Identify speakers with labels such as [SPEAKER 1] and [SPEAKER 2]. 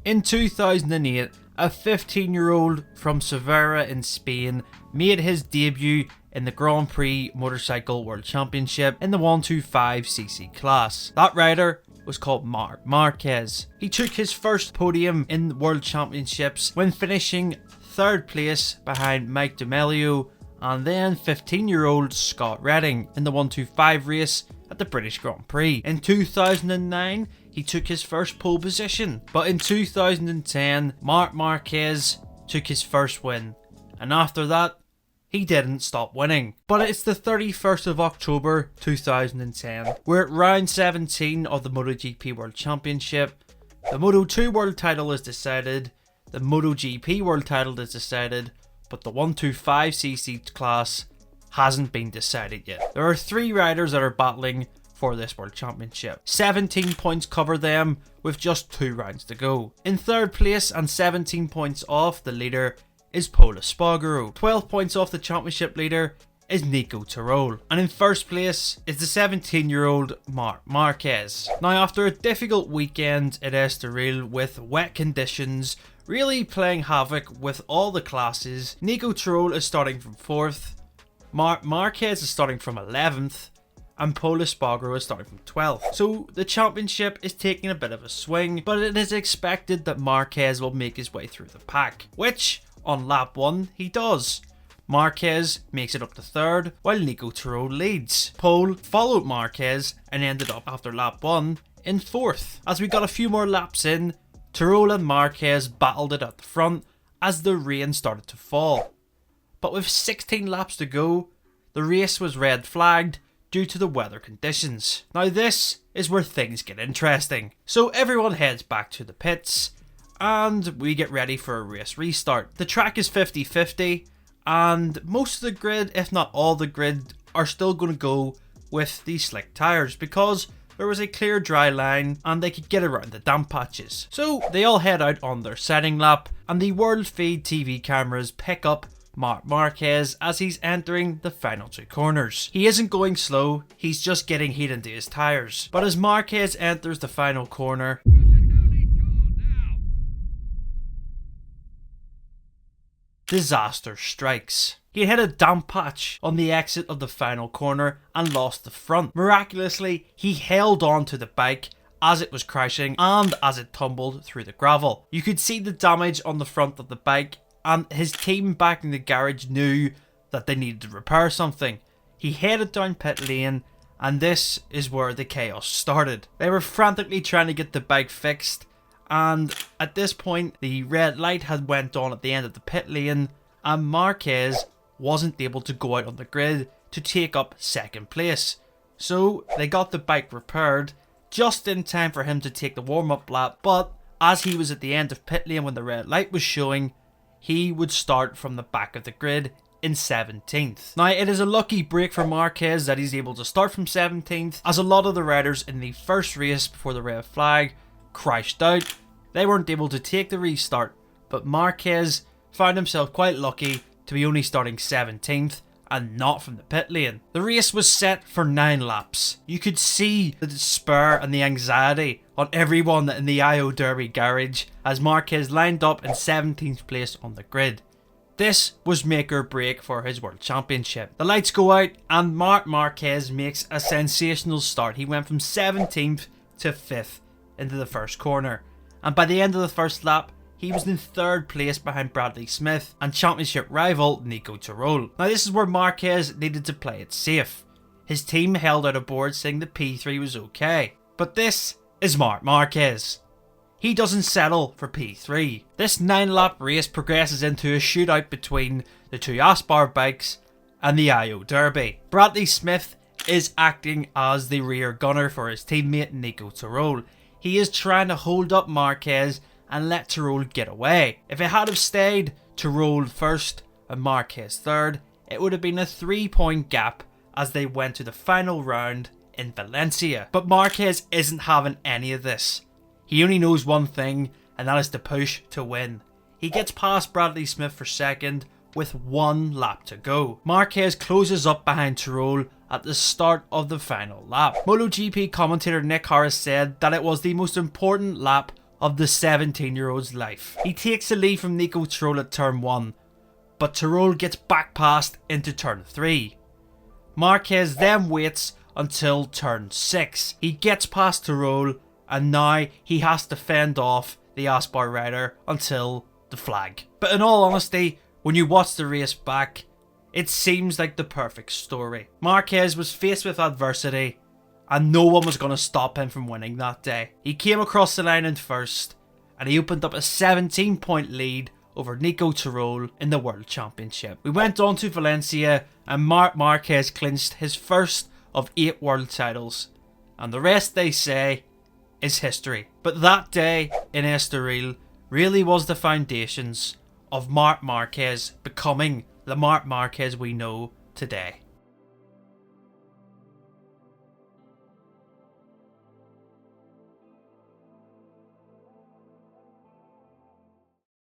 [SPEAKER 1] In 2008, a 15-year-old from Sevilla in Spain made his debut in the Grand Prix Motorcycle World Championship in the 125cc class. That rider was called Marc Marquez. He took his first podium in the World Championships when finishing 3rd place behind Mike D'Amelio and then 15-year-old Scott Redding in the 125 race at the British Grand Prix. In 2009, he took his first pole position, but in 2010, Marc Marquez took his first win, and after that, he didn't stop winning. But it's the 31st of October 2010. We're at round 17 of the MotoGP World Championship. The Moto2 World title is decided, the MotoGP World title is decided, but the 125cc class hasn't been decided yet. There are 3 riders that are battling for this World Championship. 17 points cover them with just 2 rounds to go. In 3rd place and 17 points off the leader is Pol Espargaro. 12 points off the championship leader is Nico Tirol. And in 1st place is the 17-year-old Marc Marquez. Now, after a difficult weekend at Estoril with wet conditions really playing havoc with all the classes, Nico Tirol is starting from 4th, Marc Marquez is starting from 11th, and Pol Espargaro is starting from 12th. So the championship is taking a bit of a swing, but it is expected that Marquez will make his way through the pack, which on lap 1 he does. Marquez makes it up to 3rd while Nico Tirol leads. Pol followed Marquez and ended up after lap 1 in 4th. As we got a few more laps in, Tirol and Marquez battled it at the front as the rain started to fall. But with 16 laps to go, the race was red flagged due to the weather conditions. Now this is where things get interesting. So everyone heads back to the pits and we get ready for a race restart. The track is 50-50 and most of the grid, if not all the grid, are still going to go with these slick tyres because there was a clear dry line and they could get around the damp patches. So they all head out on their setting lap and the World Feed TV cameras pick up Marc Marquez as he's entering the final 2 corners. He isn't going slow, he's just getting heat into his tyres. But as Marquez enters the final corner, disaster strikes. He hit a damp patch on the exit of the final corner and lost the front. Miraculously, he held on to the bike as it was crashing and as it tumbled through the gravel. You could see the damage on the front of the bike, and his team back in the garage knew that they needed to repair something. He headed down pit lane and this is where the chaos started. They were frantically trying to get the bike fixed, and at this point the red light had went on at the end of the pit lane and Marquez wasn't able to go out on the grid to take up 2nd place. So they got the bike repaired just in time for him to take the warm-up lap, but as he was at the end of pit lane when the red light was showing, he would start from the back of the grid in 17th. Now it is a lucky break for Marquez that he's able to start from 17th, as a lot of the riders in the first race before the red flag crashed out. They weren't able to take the restart, but Marquez found himself quite lucky to be only starting 17th and not from the pit lane. The race was set for 9 laps. You could see the despair and the anxiety on everyone in the IO Derby garage as Marquez lined up in 17th place on the grid. This was make or break for his World Championship. The lights go out and Marc Marquez makes a sensational start. He went from 17th to 5th into the first corner, and by the end of the first lap he was in 3rd place behind Bradley Smith and championship rival Nico Tirol. Now this is where Marquez needed to play it safe. His team held out a board saying the P3 was okay, but this is Marc Marquez. He doesn't settle for P3. This 9-lap race progresses into a shootout between the 2 Aspar bikes and the IO Derby. Bradley Smith is acting as the rear gunner for his teammate Nico Tirol. He is trying to hold up Marquez and let Tirol get away. If it had have stayed Tirol first and Marquez 3rd, it would have been a 3-point gap as they went to the final round in Valencia. But Marquez isn't having any of this. He only knows one thing, and that is to push to win. He gets past Bradley Smith for 2nd with 1 lap to go. Marquez closes up behind Tirol at the start of the final lap. MotoGP commentator Nick Harris said that it was the most important lap of the 17-year-old's life. He takes the lead from Nico Tirol at turn 1, but Tirol gets back passed into turn 3. Marquez then waits until turn 6. He gets past Tirol, and now he has to fend off the Aspar rider until the flag. But in all honesty, when you watch the race back, it seems like the perfect story. Marquez was faced with adversity, and no one was going to stop him from winning that day. He came across the line in first, and he opened up a 17-point lead over Nico Tirol in the World Championship. We went on to Valencia, and Marc Marquez clinched his first of 8 world titles, and the rest, they say, is history. But that day in Estoril really was the foundations of Marc Marquez becoming the Marc Marquez we know today.